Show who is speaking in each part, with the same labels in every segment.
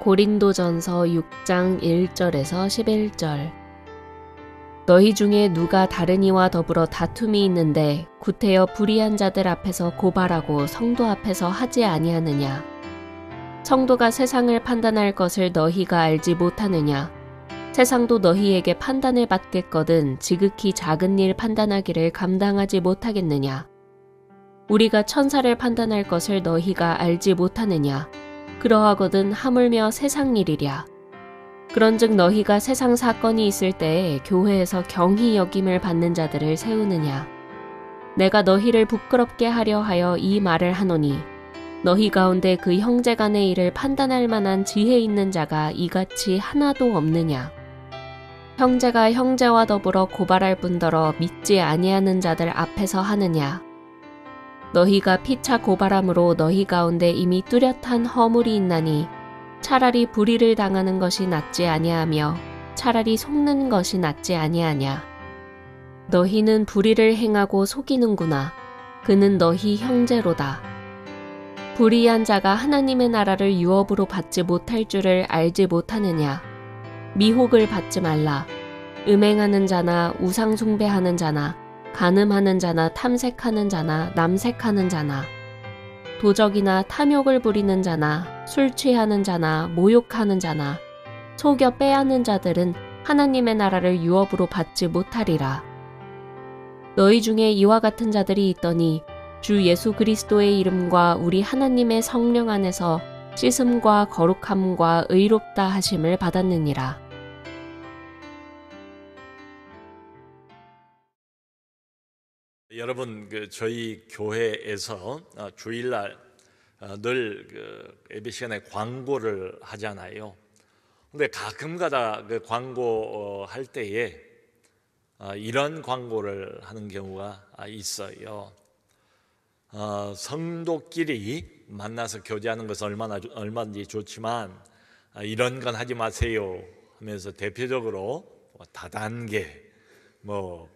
Speaker 1: 고린도전서 6장 1절에서 11절. 너희 중에 누가 다른 이와 더불어 다툼이 있는데 구태여 불의한 자들 앞에서 고발하고 성도 앞에서 하지 아니하느냐? 성도가 세상을 판단할 것을 너희가 알지 못하느냐? 세상도 너희에게 판단을 받겠거든 지극히 작은 일 판단하기를 감당하지 못하겠느냐? 우리가 천사를 판단할 것을 너희가 알지 못하느냐? 그러하거든 하물며 세상 일이랴. 그런즉 너희가 세상 사건이 있을 때에 교회에서 경히 여김을 받는 자들을 세우느냐? 내가 너희를 부끄럽게 하려 하여 이 말을 하노니 너희 가운데 그 형제 간의 일을 판단할 만한 지혜 있는 자가 이같이 하나도 없느냐? 형제가 형제와 더불어 고발할 뿐더러 믿지 아니하는 자들 앞에서 하느냐? 너희가 피차 고발함으로 너희 가운데 이미 뚜렷한 허물이 있나니 차라리 불의를 당하는 것이 낫지 아니하며 차라리 속는 것이 낫지 아니하냐. 너희는 불의를 행하고 속이는구나. 그는 너희 형제로다. 불의한 자가 하나님의 나라를 유업으로 받지 못할 줄을 알지 못하느냐. 미혹을 받지 말라. 음행하는 자나 우상 숭배하는 자나 간음하는 자나 탐색하는 자나 남색하는 자나 도적이나 탐욕을 부리는 자나 술 취하는 자나 모욕하는 자나 속여 빼앗는 자들은 하나님의 나라를 유업으로 받지 못하리라. 너희 중에 이와 같은 자들이 있더니 주 예수 그리스도의 이름과 우리 하나님의 성령 안에서 씻음과 거룩함과 의롭다 하심을 받았느니라.
Speaker 2: 여러분, 저희 교회에서 주일날 늘 예배 시간에 광고를 하잖아요. 근데 가끔가다 그 광고 할 때에 이런 광고를 하는 경우가 있어요. 성도끼리 만나서 교제하는 것은 얼마든지 좋지만 이런 건 하지 마세요 하면서 대표적으로 다단계,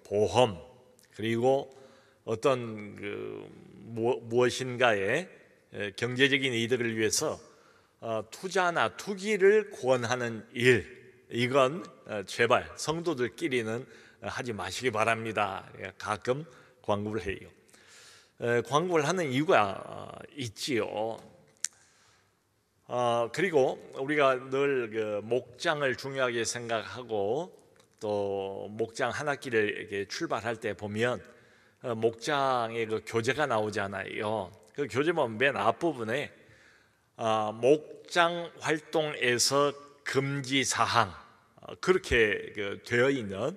Speaker 2: 보험, 그리고 어떤 무엇인가의 경제적인 이득을 위해서 투자나 투기를 권하는 일, 이건 제발 성도들끼리는 하지 마시기 바랍니다. 가끔 광고를 해요. 광고를 하는 이유가 있지요. 그리고 우리가 늘 목장을 중요하게 생각하고 또 목장 한 학기를 이렇게 출발할 때 보면 목장의 그 교재가 나오잖아요. 그 교재 보면 맨 앞부분에 목장 활동에서 금지 사항, 그렇게 되어 있는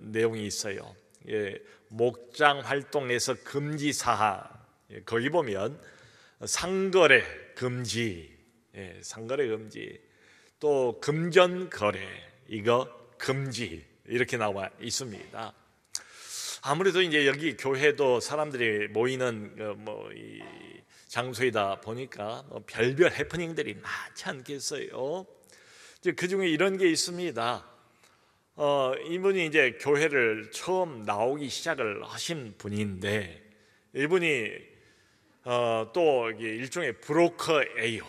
Speaker 2: 내용이 있어요. 목장 활동에서 금지 사항, 거기 보면 상거래 금지, 상거래 금지, 또 금전 거래 이거 금지, 이렇게 나와 있습니다. 아무래도 이제 여기 교회도 사람들이 모이는 이 장소이다 보니까 별별 해프닝들이 많지 않겠어요. 그 중에 이런 게 있습니다. 이분이 이제 교회를 처음 나오기 시작을 하신 분인데, 이분이 또 일종의 브로커예요.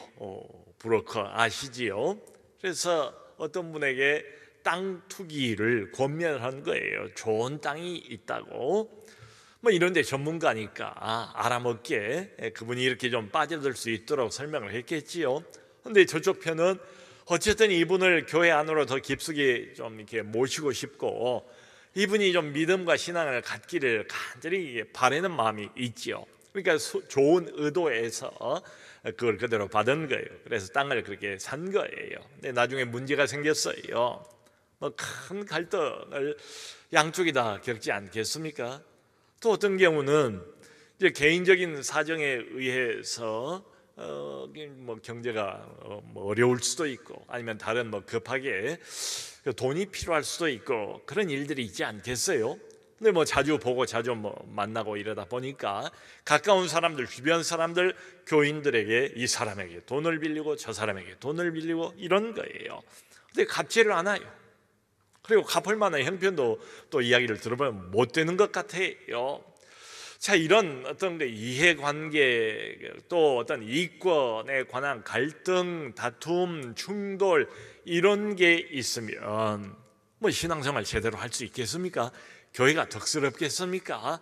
Speaker 2: 브로커 아시지요? 그래서 어떤 분에게 땅 투기를 권면한 거예요. 좋은 땅이 있다고. 이런 데 전문가니까 알아먹게 그분이 이렇게 좀 빠져들 수 있도록 설명을 했겠지요. 근데 저쪽 편은 어쨌든 이분을 교회 안으로 더 깊숙이 좀 이렇게 모시고 싶고, 이분이 좀 믿음과 신앙을 갖기를 간절히 바라는 마음이 있지요. 그러니까 좋은 의도에서 그걸 그대로 받은 거예요. 그래서 땅을 그렇게 산 거예요. 근데 나중에 문제가 생겼어요. 큰 갈등을 양쪽이 다 겪지 않겠습니까? 또 어떤 경우는 이제 개인적인 사정에 의해서 경제가 어려울 수도 있고, 아니면 다른 급하게 돈이 필요할 수도 있고, 그런 일들이 있지 않겠어요? 근데 자주 보고 자주 만나고 이러다 보니까 가까운 사람들, 주변 사람들, 교인들에게 이 사람에게 돈을 빌리고 저 사람에게 돈을 빌리고 이런 거예요. 근데 갚지를 않아요. 그리고 갚을 만한 형편도 또 이야기를 들어보면 못 되는 것 같아요. 자, 이런 어떤 그 이해관계, 또 어떤 이권에 관한 갈등, 다툼, 충돌 이런 게 있으면 뭐 신앙생활 제대로 할 수 있겠습니까? 교회가 덕스럽겠습니까?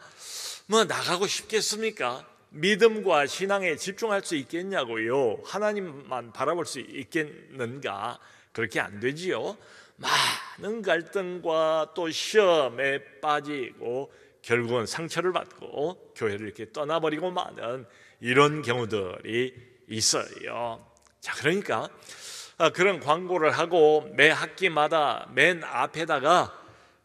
Speaker 2: 뭐 나가고 싶겠습니까? 믿음과 신앙에 집중할 수 있겠냐고요? 하나님만 바라볼 수 있겠는가? 그렇게 안 되지요. 많은 갈등과 또 시험에 빠지고 결국은 상처를 받고 교회를 이렇게 떠나버리고 마는 이런 경우들이 있어요. 자, 그러니까 그런 광고를 하고 매 학기마다 맨 앞에다가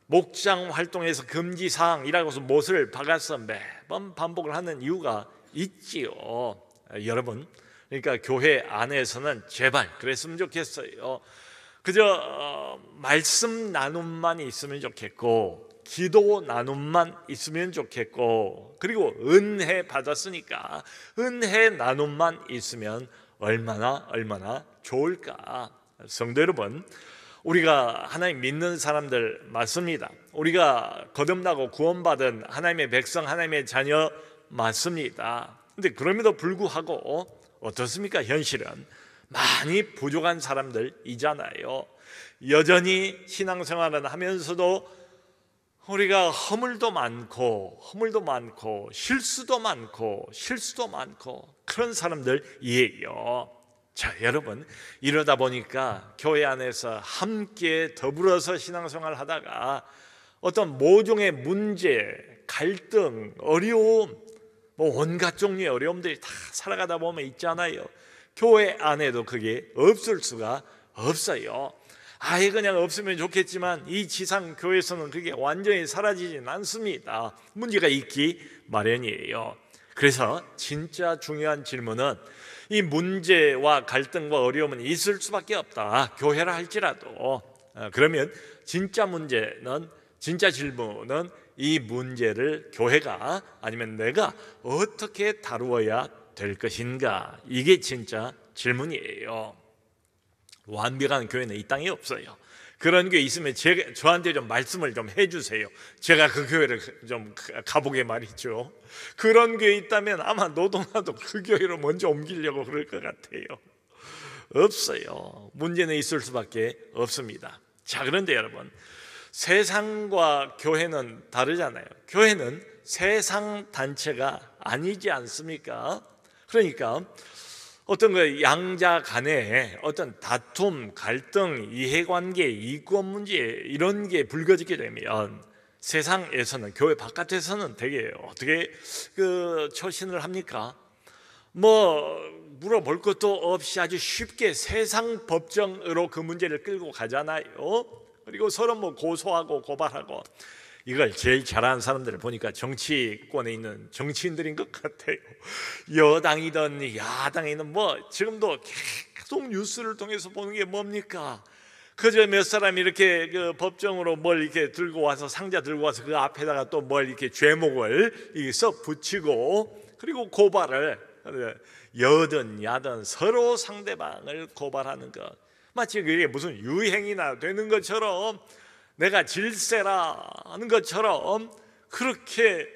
Speaker 2: 목장 활동에서 금지사항이라고 해서 못을 박아서 매번 반복을 하는 이유가 있지요. 여러분, 그러니까 교회 안에서는 제발 그랬으면 좋겠어요. 그저 말씀 나눔만 있으면 좋겠고, 기도 나눔만 있으면 좋겠고, 그리고 은혜 받았으니까 은혜 나눔만 있으면 얼마나 좋을까. 성도 여러분, 우리가 하나님 믿는 사람들 맞습니다. 우리가 거듭나고 구원받은 하나님의 백성, 하나님의 자녀 맞습니다. 근데 그럼에도 불구하고 어떻습니까? 현실은 많이 부족한 사람들이잖아요. 여전히 신앙생활을 하면서도 우리가 허물도 많고 실수도 많고 그런 사람들이에요. 자, 여러분, 이러다 보니까 교회 안에서 함께 더불어서 신앙생활을 하다가 어떤 모종의 문제, 갈등, 어려움, 뭐 온갖 종류의 어려움들이 다 살아가다 보면 있잖아요. 교회 안에도 그게 없을 수가 없어요. 아예 그냥 없으면 좋겠지만 이 지상 교회에서는 그게 완전히 사라지진 않습니다. 문제가 있기 마련이에요. 그래서 진짜 중요한 질문은 이 문제와 갈등과 어려움은 있을 수밖에 없다. 교회라 할지라도. 그러면 진짜 질문은 이 문제를 교회가 아니면 내가 어떻게 다루어야 될 것인가? 이게 진짜 질문이에요. 완벽한 교회는 이 땅에 없어요. 그런 교회 있으면 저한테 좀 말씀을 좀 해주세요. 제가 그 교회를 좀 가보게 말이죠. 그런 교회 있다면 아마 노동하도 그 교회로 먼저 옮기려고 그럴 것 같아요. 없어요. 문제는 있을 수밖에 없습니다. 자, 그런데 여러분, 세상과 교회는 다르잖아요. 교회는 세상 단체가 아니지 않습니까? 그러니까 어떤 그 양자 간에 어떤 다툼, 갈등, 이해관계, 이권 문제 이런 게 불거지게 되면 세상에서는, 교회 바깥에서는 되게 어떻게 그 처신을 합니까? 뭐 물어볼 것도 없이 아주 쉽게 세상 법정으로 그 문제를 끌고 가잖아요. 그리고 서로 뭐 고소하고 고발하고. 이걸 제일 잘하는 사람들을 보니까 정치권에 있는 정치인들인 것 같아요. 여당이든 야당이든 뭐 지금도 계속 뉴스를 통해서 보는 게 뭡니까? 그저 몇 사람이 이렇게 그 법정으로 뭘 이렇게 들고 와서, 상자 들고 와서 그 앞에다가 또 뭘 이렇게 죄목을 써 붙이고, 그리고 고발을, 여든 야든 서로 상대방을 고발하는 것, 마치 그게 무슨 유행이나 되는 것처럼, 내가 질세라 하는 것처럼 그렇게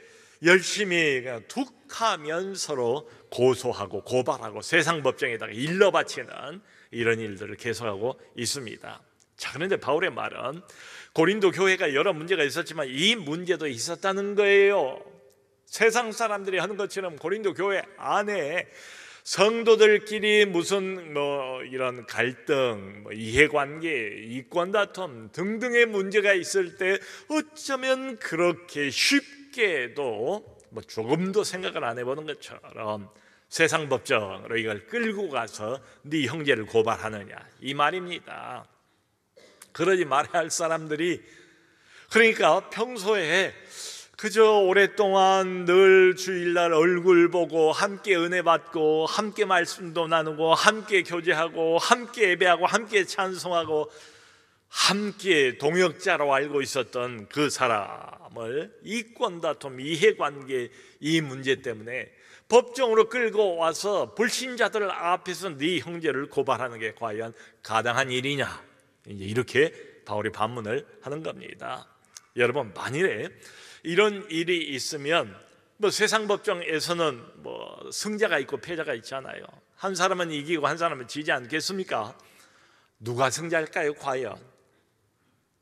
Speaker 2: 열심히 툭 하면 서로 고소하고 고발하고 세상 법정에다가 일러 바치는 이런 일들을 계속하고 있습니다. 자, 그런데 바울의 말은 고린도 교회가 여러 문제가 있었지만 이 문제도 있었다는 거예요. 세상 사람들이 하는 것처럼 고린도 교회 안에 성도들끼리 무슨 뭐 이런 갈등, 이해관계, 이권다툼 등등의 문제가 있을 때 어쩌면 그렇게 쉽게도 뭐 조금도 생각을 안 해보는 것처럼 세상 법정으로 이걸 끌고 가서 네 형제를 고발하느냐, 이 말입니다. 그러지 말아야 할 사람들이, 그러니까 평소에 그저 오랫동안 늘 주일날 얼굴 보고 함께 은혜 받고 함께 말씀도 나누고 함께 교제하고 함께 예배하고 함께 찬송하고 함께 동역자로 알고 있었던 그 사람을 이권다툼, 이해관계 이 문제 때문에 법정으로 끌고 와서 불신자들 앞에서 네 형제를 고발하는 게 과연 가당한 일이냐, 이제 이렇게 바울이 반문을 하는 겁니다. 여러분, 만일에 이런 일이 있으면 뭐 세상 법정에서는 뭐 승자가 있고 패자가 있잖아요. 한 사람은 이기고 한 사람은 지지 않겠습니까? 누가 승자일까요? 과연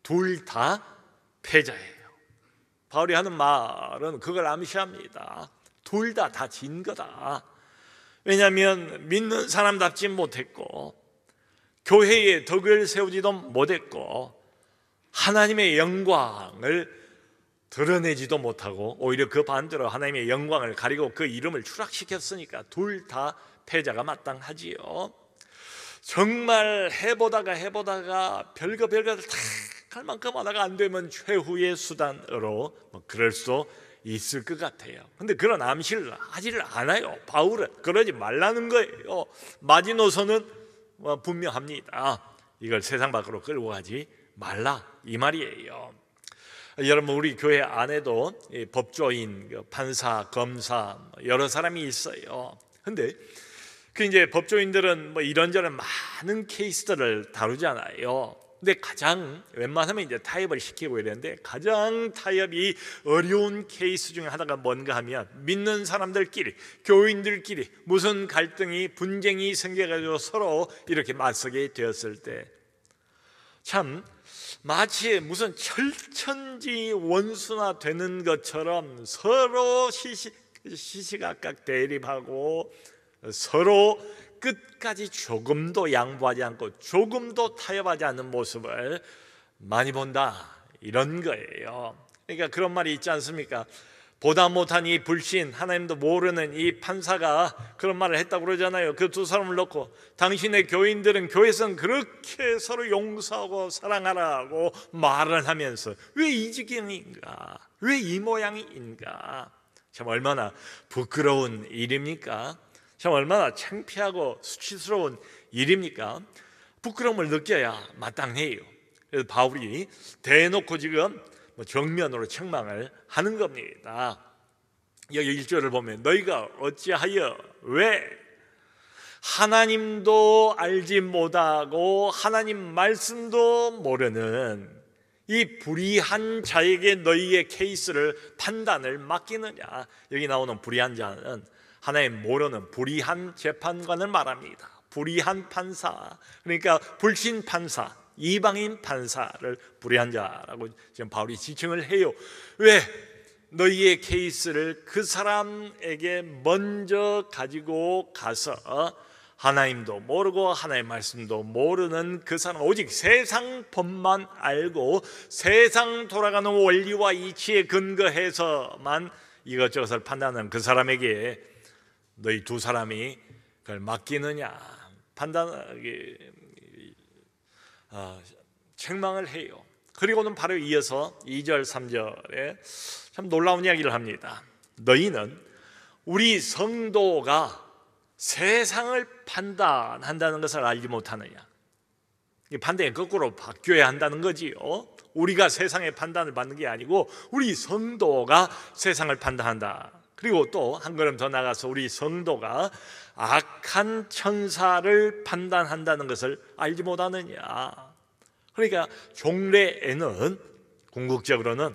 Speaker 2: 둘 다 패자예요. 바울이 하는 말은 그걸 암시합니다. 둘 다 진 거다. 왜냐하면 믿는 사람답지 못했고 교회에 덕을 세우지도 못했고 하나님의 영광을 드러내지도 못하고 오히려 그 반대로 하나님의 영광을 가리고 그 이름을 추락시켰으니까 둘 다 패자가 마땅하지요. 정말 해보다가 별거를 다 할 만큼 하다가 안 되면 최후의 수단으로 뭐 그럴 수 있을 것 같아요. 근데 그런 암시를 하지를 않아요. 바울은 그러지 말라는 거예요. 마지노선은 분명합니다. 이걸 세상 밖으로 끌고 가지 말라 이 말이에요. 여러분 우리 교회 안에도 법조인, 판사, 검사 여러 사람이 있어요. 근데 그 이제 법조인들은 뭐 이런저런 많은 케이스들을 다루잖아요. 근데 가장 웬만하면 이제 타협을 시키고 이랬는데 가장 타협이 어려운 케이스 중에 하나가 뭔가 하면 믿는 사람들끼리 교인들끼리 무슨 갈등이 분쟁이 생겨가지고 서로 이렇게 맞서게 되었을 때 참 마치 무슨 철천지 원수나 되는 것처럼 서로 시시각각 대립하고 서로 끝까지 조금도 양보하지 않고 조금도 타협하지 않는 모습을 많이 본다 이런 거예요. 그러니까 그런 말이 있지 않습니까? 보다 못한 이 불신 하나님도 모르는 이 판사가 그런 말을 했다고 그러잖아요. 그 두 사람을 놓고 당신의 교인들은 교회에서는 그렇게 서로 용서하고 사랑하라고 말을 하면서 왜 이 지경인가? 왜 이 모양인가? 참 얼마나 부끄러운 일입니까? 참 얼마나 창피하고 수치스러운 일입니까? 부끄러움을 느껴야 마땅해요. 그래서 바울이 대놓고 지금 정면으로 책망을 하는 겁니다. 여기 1절을 보면 너희가 어찌하여 왜 하나님도 알지 못하고 하나님 말씀도 모르는 이 불의한 자에게 너희의 케이스를 판단을 맡기느냐. 여기 나오는 불의한 자는 하나님 모르는 불의한 재판관을 말합니다. 불의한 판사, 그러니까 불신 판사, 이방인 판사를 불의한 자라고 지금 바울이 지칭을 해요. 왜? 너희의 케이스를 그 사람에게 먼저 가지고 가서 하나님도 모르고 하나님의 말씀도 모르는 그 사람, 오직 세상 법만 알고 세상 돌아가는 원리와 이치에 근거해서만 이것저것을 판단하는 그 사람에게 너희 두 사람이 그걸 맡기느냐 책망을 해요. 그리고는 바로 이어서 2절 3절에 참 놀라운 이야기를 합니다. 너희는 우리 성도가 세상을 판단한다는 것을 알지 못하느냐. 이 판단이 거꾸로 바뀌어야 한다는 거지요. 우리가 세상의 판단을 받는 게 아니고 우리 성도가 세상을 판단한다. 그리고 또 한 걸음 더 나가서 우리 성도가 악한 천사를 판단한다는 것을 알지 못하느냐. 그러니까 종래에는 궁극적으로는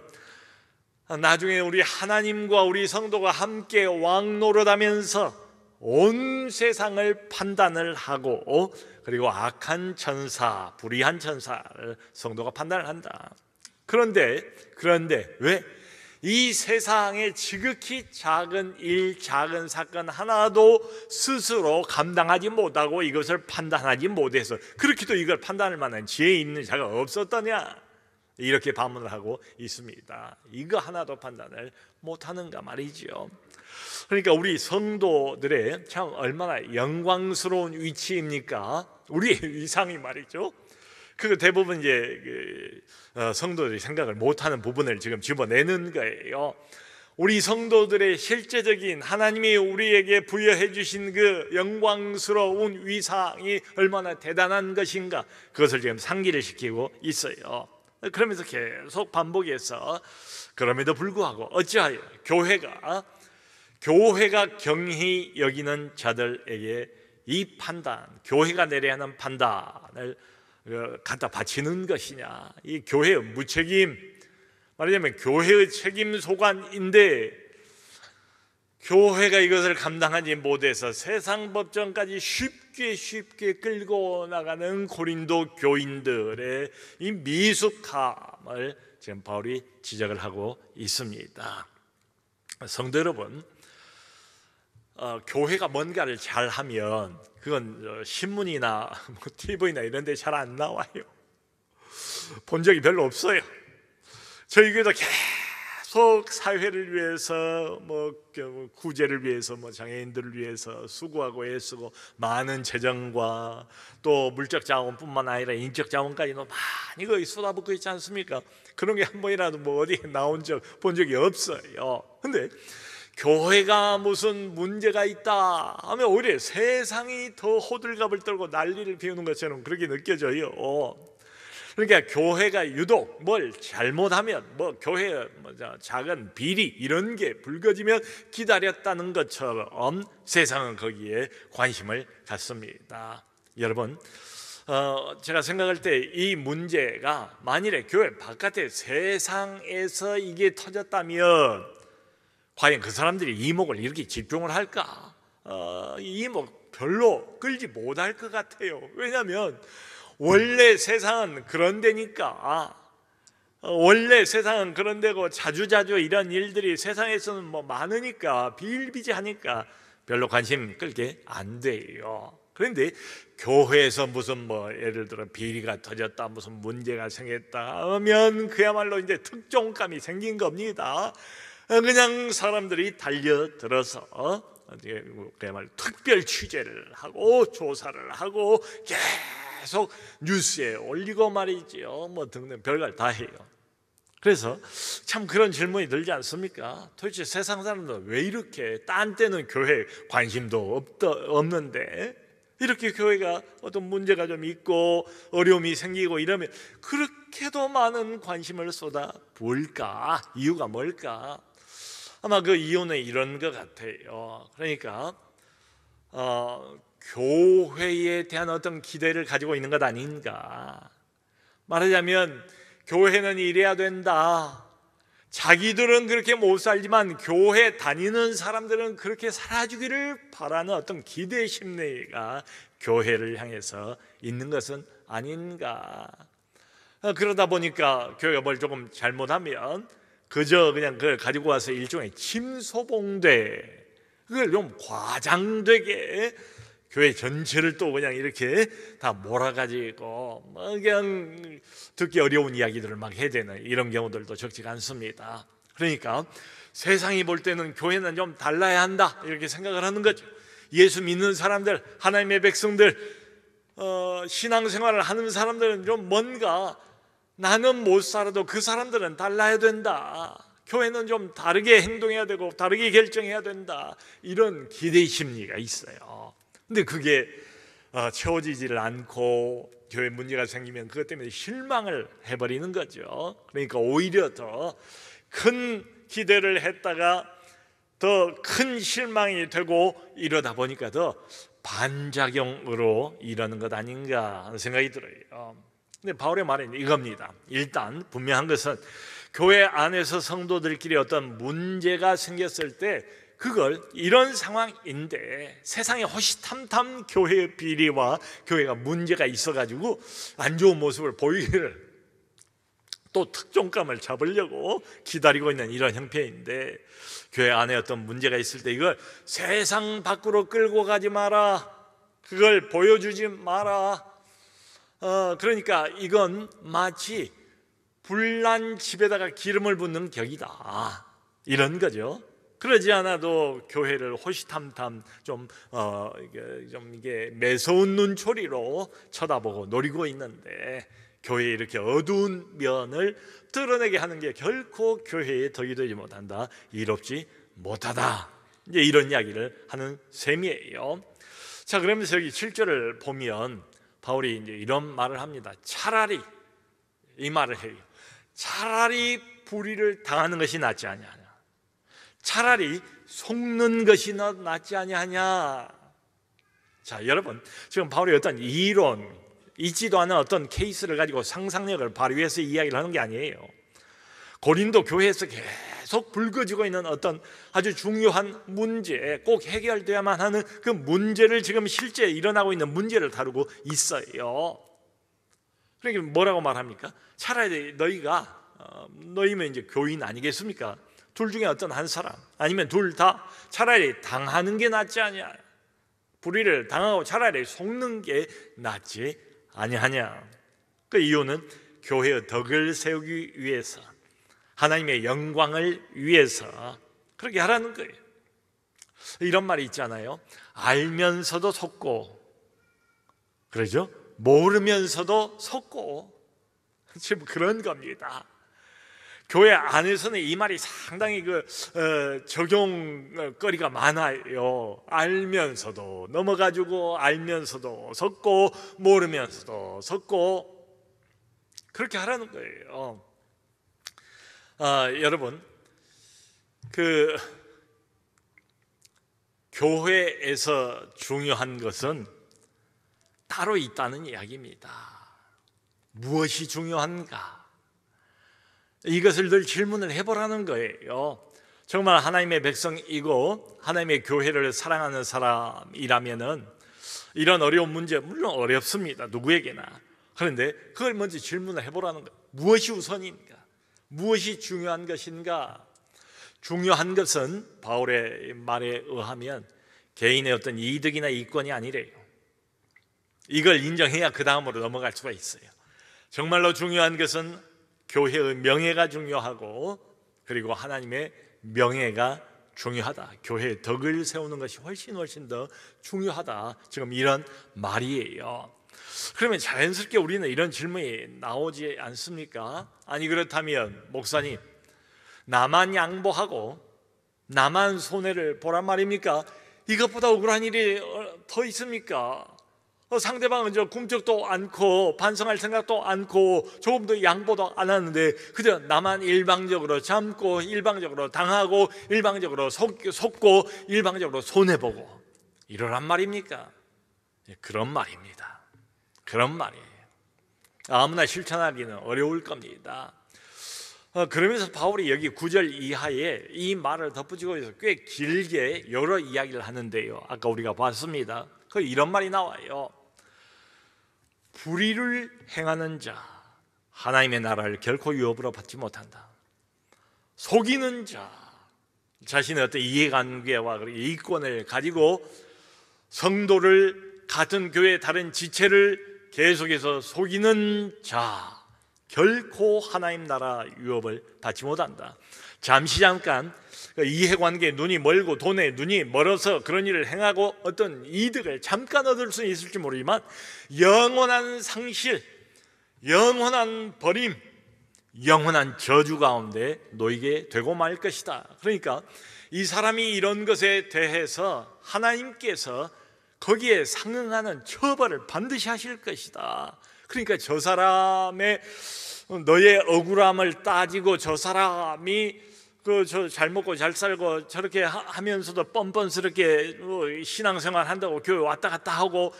Speaker 2: 나중에 우리 하나님과 우리 성도가 함께 왕노릇하면서 온 세상을 판단을 하고 그리고 악한 천사, 불의한 천사를 성도가 판단을 한다. 그런데 왜? 이 세상의 지극히 작은 일, 작은 사건 하나도 스스로 감당하지 못하고 이것을 판단하지 못해서 그렇게도 이걸 판단할 만한 지혜 있는 자가 없었더냐? 이렇게 반문을 하고 있습니다. 이거 하나도 판단을 못하는가 말이죠. 그러니까 우리 성도들의 참 얼마나 영광스러운 위치입니까? 우리의 위상이 말이죠. 그 대부분 이제 성도들이 생각을 못하는 부분을 지금 집어내는 거예요. 우리 성도들의 실제적인 하나님이 우리에게 부여해 주신 그 영광스러운 위상이 얼마나 대단한 것인가, 그것을 지금 상기를 시키고 있어요. 그러면서 계속 반복해서 그럼에도 불구하고 어찌하여 교회가 경히 여기는 자들에게 이 판단, 교회가 내려야 하는 판단을 갖다 바치는 것이냐. 이 교회의 무책임, 말하자면 교회의 책임 소관인데 교회가 이것을 감당하지 못해서 세상 법정까지 쉽게 끌고 나가는 고린도 교인들의 이 미숙함을 지금 바울이 지적을 하고 있습니다. 성도 여러분, 교회가 뭔가를 잘하면 그건 신문이나 TV나 이런 데 잘 안 나와요. 본 적이 별로 없어요. 저희 교회도 계속 사회를 위해서 구제를 위해서 장애인들을 위해서 수고하고 애쓰고 많은 재정과 또 물적 자원뿐만 아니라 인적 자원까지도 많이 거의 쏟아붓고 있지 않습니까? 그런 게 한 번이라도 어디에 나온 본 적이 없어요. 근데 교회가 무슨 문제가 있다 하면 오히려 세상이 더 호들갑을 떨고 난리를 피우는 것처럼 그렇게 느껴져요. 그러니까 교회가 유독 뭘 잘못하면 교회 작은 비리 이런 게 불거지면 기다렸다는 것처럼 세상은 거기에 관심을 갖습니다. 여러분, 제가 생각할 때 이 문제가 만일에 교회 바깥의 세상에서 이게 터졌다면 과연 그 사람들이 이목을 이렇게 집중을 할까? 이목 별로 끌지 못할 것 같아요. 왜냐하면 원래 세상은 그런 데니까. 원래 세상은 그런 데고 자주자주 이런 일들이 세상에서는 많으니까 비일비재하니까 별로 관심 끌게 안 돼요. 그런데 교회에서 무슨 예를 들어 비리가 터졌다, 무슨 문제가 생겼다 하면 그야말로 이제 특종감이 생긴 겁니다. 그냥 사람들이 달려들어서 그야말로 특별 취재를 하고 조사를 하고 계속 뉴스에 올리고 말이죠. 등등 별걸 다 해요. 그래서 참 그런 질문이 들지 않습니까? 도대체 세상 사람들은 왜 이렇게 딴 때는 교회에 관심도 없는데 이렇게 교회가 어떤 문제가 좀 있고 어려움이 생기고 이러면 그렇게도 많은 관심을 쏟아부을까? 이유가 뭘까? 아마 그 이유는 이런 것 같아요. 그러니까 교회에 대한 어떤 기대를 가지고 있는 것 아닌가. 말하자면 교회는 이래야 된다. 자기들은 그렇게 못 살지만 교회 다니는 사람들은 그렇게 살아주기를 바라는 어떤 기대 심리가 교회를 향해서 있는 것은 아닌가. 그러다 보니까 교회가 뭘 조금 잘못하면 그저 그냥 그걸 가지고 와서 일종의 침소봉대, 그걸 좀 과장되게 교회 전체를 또 그냥 이렇게 다 몰아가지고 그냥 듣기 어려운 이야기들을 막 해야 되는 이런 경우들도 적지가 않습니다. 그러니까 세상이 볼 때는 교회는 좀 달라야 한다 이렇게 생각을 하는 거죠. 예수 믿는 사람들, 하나님의 백성들, 신앙생활을 하는 사람들은 좀 뭔가 나는 못 살아도 그 사람들은 달라야 된다. 교회는 좀 다르게 행동해야 되고 다르게 결정해야 된다. 이런 기대 심리가 있어요. 근데 그게 채워지지를 않고 교회 문제가 생기면 그것 때문에 실망을 해버리는 거죠. 그러니까 오히려 더 큰 기대를 했다가 더 큰 실망이 되고 이러다 보니까 더 반작용으로 이러는 것 아닌가 하는 생각이 들어요. 근데 바울의 말은 이겁니다. 일단 분명한 것은 교회 안에서 성도들끼리 어떤 문제가 생겼을 때 그걸 이런 상황인데 세상에 호시탐탐 교회의 비리와 교회가 문제가 있어가지고 안 좋은 모습을 보이기를 또 특종감을 잡으려고 기다리고 있는 이런 형편인데 교회 안에 어떤 문제가 있을 때 이걸 세상 밖으로 끌고 가지 마라. 그걸 보여주지 마라. 그러니까 이건 마치 불난 집에다가 기름을 붓는 격이다. 이런 거죠. 그러지 않아도 교회를 호시탐탐 좀 이게 매서운 눈초리로 쳐다보고 노리고 있는데 교회에 이렇게 어두운 면을 드러내게 하는 게 결코 교회의 덕이 되지 못한다. 이롭지 못하다. 이제 이런 이야기를 하는 셈이에요. 자, 그러면서 여기 7절을 보면 바울이 이제 이런 말을 합니다. 차라리 이 말을 해요. 차라리 불의를 당하는 것이 낫지 아니하냐. 차라리 속는 것이 낫지 아니하냐. 자, 여러분, 지금 바울이 어떤 이론 있지도 않은 어떤 케이스를 가지고 상상력을 발휘해서 이야기를 하는 게 아니에요. 고린도 교회에서 계속 불거지고 있는 어떤 아주 중요한 문제, 꼭 해결돼야만 하는 그 문제를 지금 실제 일어나고 있는 문제를 다루고 있어요. 그러니까 뭐라고 말합니까? 차라리 너희면 이제 교인 아니겠습니까? 둘 중에 어떤 한 사람 아니면 둘 다 차라리 당하는 게 낫지 아니냐, 불의를 당하고 차라리 속는 게 낫지 아니하냐. 그 이유는 교회의 덕을 세우기 위해서, 하나님의 영광을 위해서 그렇게 하라는 거예요. 이런 말이 있잖아요. 알면서도 속고, 그러죠? 모르면서도 속고, 지금 그런 겁니다. 교회 안에서는 이 말이 상당히 적용거리가 많아요. 알면서도 넘어가지고, 알면서도 섰고, 모르면서도 섰고, 그렇게 하라는 거예요. 여러분, 교회에서 중요한 것은 따로 있다는 이야기입니다. 무엇이 중요한가? 이것을 늘 질문을 해보라는 거예요. 정말 하나님의 백성이고 하나님의 교회를 사랑하는 사람이라면은 이런 어려운 문제, 물론 어렵습니다, 누구에게나. 그런데 그걸 먼저 질문을 해보라는 거예요. 무엇이 우선인가? 무엇이 중요한 것인가? 중요한 것은 바울의 말에 의하면 개인의 어떤 이득이나 이권이 아니래요. 이걸 인정해야 그 다음으로 넘어갈 수가 있어요. 정말로 중요한 것은 교회의 명예가 중요하고, 그리고 하나님의 명예가 중요하다. 교회의 덕을 세우는 것이 훨씬 더 중요하다. 지금 이런 말이에요. 그러면 자연스럽게 우리는 이런 질문이 나오지 않습니까? 아니, 그렇다면 목사님, 나만 양보하고 나만 손해를 보란 말입니까? 이것보다 억울한 일이 더 있습니까? 상대방은 꿈쩍도 않고 반성할 생각도 않고 조금도 양보도 안 하는데 그저 나만 일방적으로 참고, 일방적으로 당하고, 일방적으로 속고, 일방적으로 손해보고 이러란 말입니까? 그런 말입니다. 그런 말이에요. 아무나 실천하기는 어려울 겁니다. 그러면서 바울이 여기 9절 이하에 이 말을 덧붙이고 있어서 꽤 길게 여러 이야기를 하는데요, 아까 우리가 봤습니다. 이런 말이 나와요. 불의를 행하는 자 하나님의 나라를 결코 유업으로 받지 못한다. 속이는 자, 자신의 어떤 이해관계와 이권을 가지고 성도를, 같은 교회의 다른 지체를 계속해서 속이는 자 결코 하나님 나라 유업을 받지 못한다. 잠깐 이해관계에 눈이 멀고 돈에 눈이 멀어서 그런 일을 행하고 어떤 이득을 잠깐 얻을 수는 있을지 모르지만 영원한 상실, 영원한 버림, 영원한 저주 가운데 놓이게 되고 말 것이다. 그러니까 이 사람이 이런 것에 대해서 하나님께서 거기에 상응하는 처벌을 반드시 하실 것이다. 그러니까 저 사람의 너의 억울함을 따지고 저 사람이 잘 먹고 잘 살고 저렇게 하면서도 뻔뻔스럽게 신앙생활 한다고 교회 왔다 갔다 하고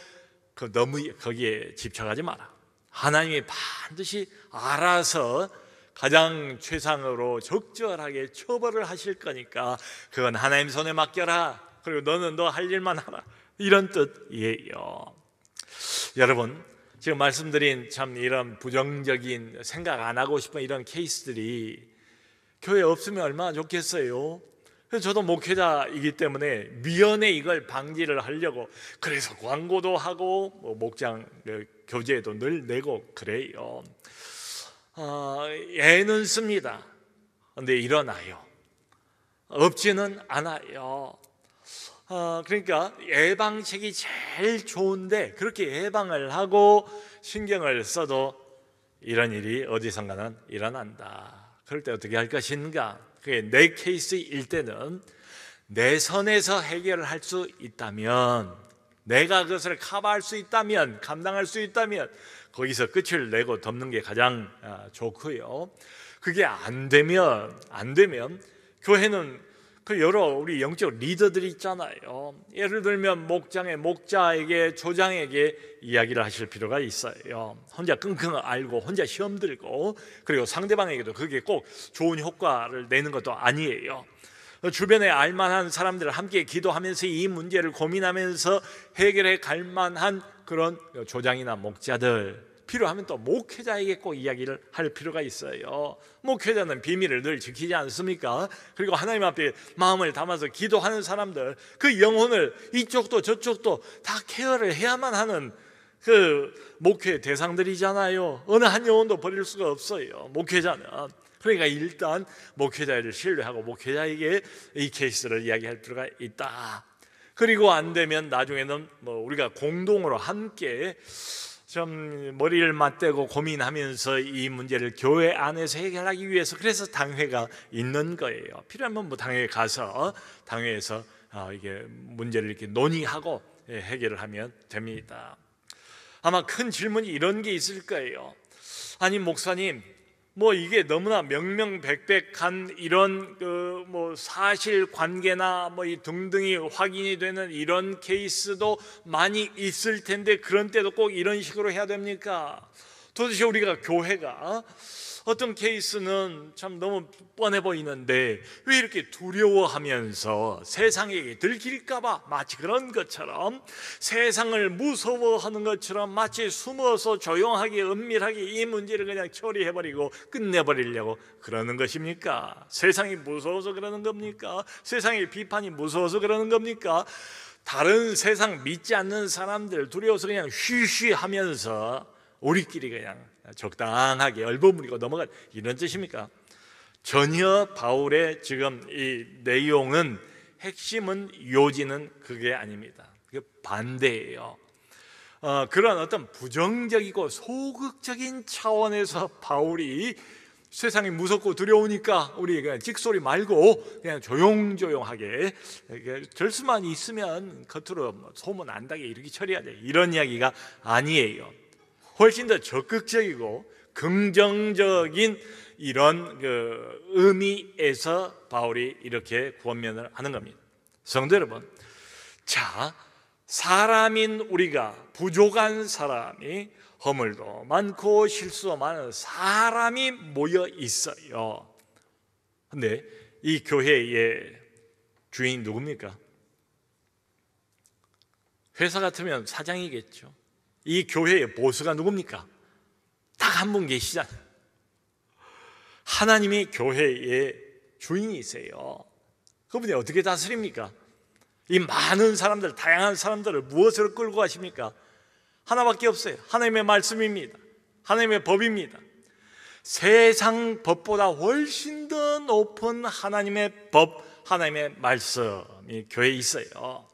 Speaker 2: 너무 거기에 집착하지 마라. 하나님이 반드시 알아서 가장 최상으로 적절하게 처벌을 하실 거니까 그건 하나님 손에 맡겨라. 그리고 너는 너 할 일만 하라. 이런 뜻이에요. 여러분, 지금 말씀드린 참 이런 부정적인 생각 안 하고 싶은 이런 케이스들이 교회에 없으면 얼마나 좋겠어요. 그래서 저도 목회자이기 때문에 미연에 이걸 방지를 하려고 그래서 광고도 하고 목장 교재에도 늘 내고 그래요. 애는 씁니다. 그런데 일어나요. 없지는 않아요. 그러니까 예방책이 제일 좋은데 그렇게 예방을 하고 신경을 써도 이런 일이 어디선가는 일어난다. 그럴 때 어떻게 할 것인가? 그게 내 케이스일 때는 내 선에서 해결을 할 수 있다면, 내가 그것을 커버할 수 있다면, 감당할 수 있다면 거기서 끝을 내고 덮는 게 가장 좋고요. 그게 안 되면 교회는 그 여러 우리 영적 리더들이 있잖아요. 예를 들면 목자에게 조장에게 이야기를 하실 필요가 있어요. 혼자 끙끙 앓고 혼자 시험 들고 그리고 상대방에게도 그게 꼭 좋은 효과를 내는 것도 아니에요. 주변에 알만한 사람들 함께 기도하면서 이 문제를 고민하면서 해결해 갈 만한 그런 조장이나 목자들, 필요하면 또 목회자에게 꼭 이야기를 할 필요가 있어요. 목회자는 비밀을 늘 지키지 않습니까? 그리고 하나님 앞에 마음을 담아서 기도하는 사람들, 그 영혼을 이쪽도 저쪽도 다 케어를 해야만 하는 그 목회 대상들이잖아요. 어느 한 영혼도 버릴 수가 없어요, 목회자는. 그러니까 일단 목회자를 신뢰하고 목회자에게 이 케이스를 이야기할 필요가 있다. 그리고 안 되면 나중에는 우리가 공동으로 함께 좀 머리를 맞대고 고민하면서 이 문제를 교회 안에서 해결하기 위해서, 그래서 당회가 있는 거예요. 필요하면 당회에 가서 당회에서 이게 문제를 이렇게 논의하고 해결을 하면 됩니다. 아마 큰 질문이 이런 게 있을 거예요. 아니 목사님, 이게 너무나 명명백백한 이런 사실관계나 이 등등이 확인이 되는 이런 케이스도 많이 있을 텐데 그런 때도 꼭 이런 식으로 해야 됩니까? 도대체 우리가 교회가 어떤 케이스는 참 너무 뻔해 보이는데 왜 이렇게 두려워하면서 세상에게 들킬까봐, 마치 그런 것처럼 세상을 무서워하는 것처럼 마치 숨어서 조용하게 은밀하게 이 문제를 그냥 처리해버리고 끝내버리려고 그러는 것입니까? 세상이 무서워서 그러는 겁니까? 세상의 비판이 무서워서 그러는 겁니까? 다른 세상 믿지 않는 사람들 두려워서 그냥 쉬쉬하면서 우리끼리 그냥 적당하게 얼버무리고 넘어가, 이런 뜻입니까? 전혀 바울의 지금 이 내용은, 핵심은, 요지는 그게 아닙니다. 그게 반대예요. 그런 어떤 부정적이고 소극적인 차원에서 바울이 세상이 무섭고 두려우니까 우리 그냥 찍소리 말고 그냥 조용조용하게 될 수만 있으면 겉으로 소문 안 나게 이렇게 처리하자, 이런 이야기가 아니에요. 훨씬 더 적극적이고 긍정적인 이런 의미에서 바울이 이렇게 권면을 하는 겁니다. 성도 여러분, 자, 사람인 우리가, 부족한 사람이, 허물도 많고 실수도 많은 사람이 모여 있어요. 근데 이 교회의 주인 누굽니까? 회사 같으면 사장이겠죠. 이 교회의 보스가 누굽니까? 딱 한 분 계시잖아요. 하나님이 교회의 주인이세요. 그분이 어떻게 다스립니까? 이 많은 사람들, 다양한 사람들을 무엇으로 끌고 가십니까? 하나밖에 없어요. 하나님의 말씀입니다. 하나님의 법입니다. 세상 법보다 훨씬 더 높은 하나님의 법, 하나님의 말씀이 교회에 있어요.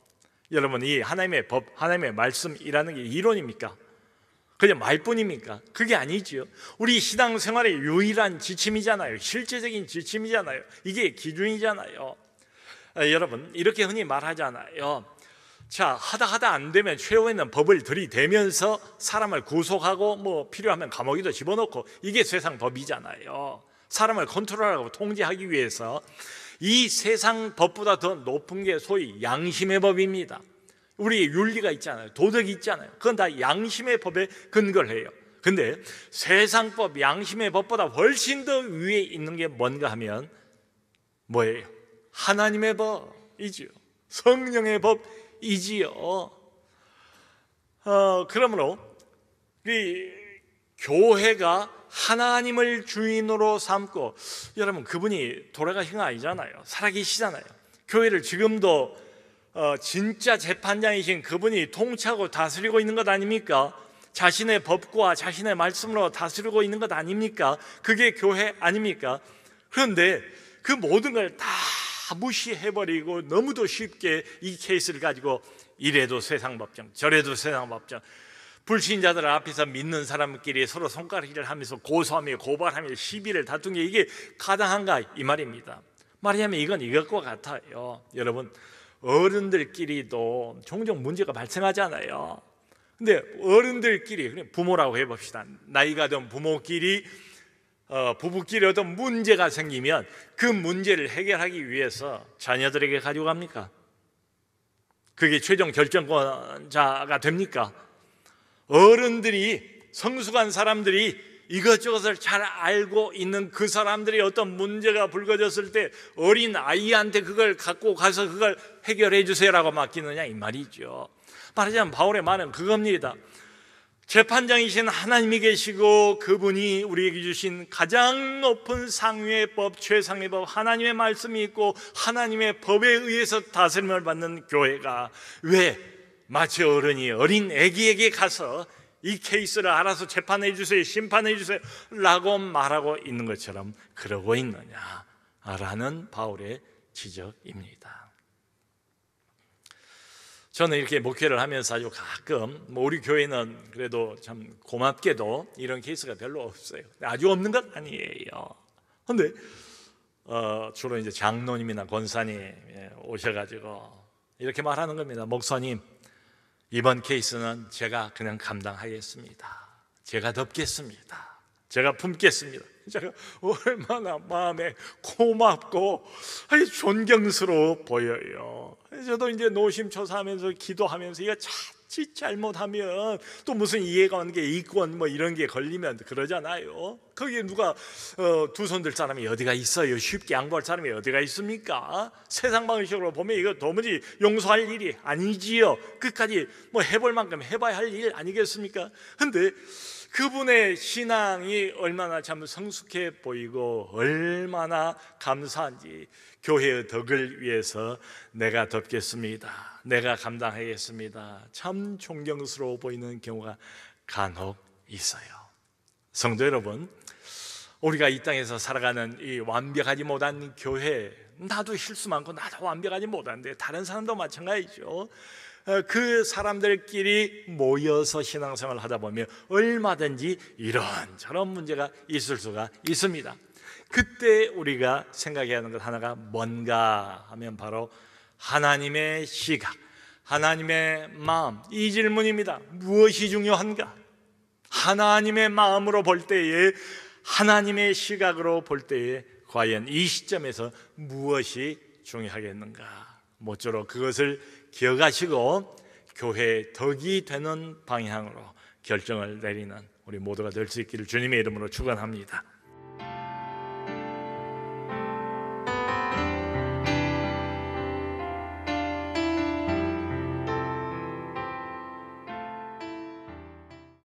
Speaker 2: 여러분, 이 하나님의 법, 하나님의 말씀이라는 게 이론입니까? 그냥 말뿐입니까? 그게 아니죠. 우리 신앙생활의 유일한 지침이잖아요. 실제적인 지침이잖아요. 이게 기준이잖아요. 여러분, 이렇게 흔히 말하잖아요. 자, 하다 안 되면 최후에는 법을 들이대면서 사람을 구속하고 필요하면 감옥에도 집어넣고, 이게 세상 법이잖아요. 사람을 컨트롤하고 통제하기 위해서 이 세상 법보다 더 높은 게 소위 양심의 법입니다. 우리 윤리가 있잖아요. 도덕이 있잖아요. 그건 다 양심의 법에 근거를 해요. 근데 세상 법, 양심의 법보다 훨씬 더 위에 있는 게 뭔가 하면 뭐예요? 하나님의 법이지요. 성령의 법이지요. 그러므로 이 교회가 하나님을 주인으로 삼고, 여러분 그분이 돌아가신 거 아니잖아요. 살아계시잖아요. 교회를 지금도 진짜 재판장이신 그분이 통치하고 다스리고 있는 것 아닙니까? 자신의 법과 자신의 말씀으로 다스리고 있는 것 아닙니까? 그게 교회 아닙니까? 그런데 그 모든 걸 다 무시해버리고 너무도 쉽게 이 케이스를 가지고 이래도 세상 법정, 저래도 세상 법정, 불신자들 앞에서 믿는 사람끼리 서로 손가락질을 하면서 고소하며 고발하며 시비를 다툰 게 이게 가당한가, 이 말입니다. 말하자면 이건 이것과 같아요. 여러분, 어른들끼리도 종종 문제가 발생하잖아요. 근데 어른들끼리, 부모라고 해봅시다. 나이가 든 부모끼리 부부끼리 어떤 문제가 생기면 그 문제를 해결하기 위해서 자녀들에게 가지고 갑니까? 그게 최종 결정권자가 됩니까? 어른들이, 성숙한 사람들이 이것저것을 잘 알고 있는 그 사람들이 어떤 문제가 불거졌을 때 어린 아이한테 그걸 갖고 가서 그걸 해결해 주세요라고 맡기느냐 이 말이죠. 말하자면 바울의 말은 그겁니다. 재판장이신 하나님이 계시고 그분이 우리에게 주신 가장 높은 상위의 법, 최상의 법, 하나님의 말씀이 있고 하나님의 법에 의해서 다스림을 받는 교회가 왜 마치 어른이 어린 아기에게 가서 이 케이스를 알아서 재판해 주세요, 심판해 주세요 라고 말하고 있는 것처럼 그러고 있느냐라는 바울의 지적입니다. 저는 이렇게 목회를 하면서 아주 가끔 우리 교회는 그래도 참 고맙게도 이런 케이스가 별로 없어요. 아주 없는 건 아니에요. 그런데 주로 이제 장로님이나 권사님 오셔가지고 이렇게 말하는 겁니다. 목사님, 이번 케이스는 제가 그냥 감당하겠습니다. 제가 덮겠습니다. 제가 품겠습니다. 제가 얼마나 마음에 고맙고 존경스러워 보여요. 저도 이제 노심초사하면서 기도하면서 이거 자칫 잘못하면 또 무슨 이해관계, 이권 뭐 이런 게 걸리면 그러잖아요. 거기에 누가 두 손 들 사람이 어디가 있어요? 쉽게 양보할 사람이 어디가 있습니까? 세상 방식으로 보면 이거 도무지 용서할 일이 아니지요. 끝까지 뭐 해볼 만큼 해봐야 할 일 아니겠습니까? 근데 그분의 신앙이 얼마나 참 성숙해 보이고 얼마나 감사한지, 교회의 덕을 위해서 내가 덮겠습니다, 내가 감당하겠습니다, 참 존경스러워 보이는 경우가 간혹 있어요. 성도 여러분, 우리가 이 땅에서 살아가는 이 완벽하지 못한 교회, 나도 실수 많고 나도 완벽하지 못한데 다른 사람도 마찬가지죠. 그 사람들끼리 모여서 신앙생활을 하다 보면 얼마든지 이런저런 문제가 있을 수가 있습니다. 그때 우리가 생각해야 하는 것 하나가 뭔가 하면 바로 하나님의 시각, 하나님의 마음, 이 질문입니다. 무엇이 중요한가? 하나님의 마음으로 볼 때에, 하나님의 시각으로 볼 때에 과연 이 시점에서 무엇이 중요하겠는가? 모쪼록 그것을 기억하시고 교회의 덕이 되는 방향으로 결정을 내리는 우리 모두가 될 수 있기를 주님의 이름으로 축원합니다.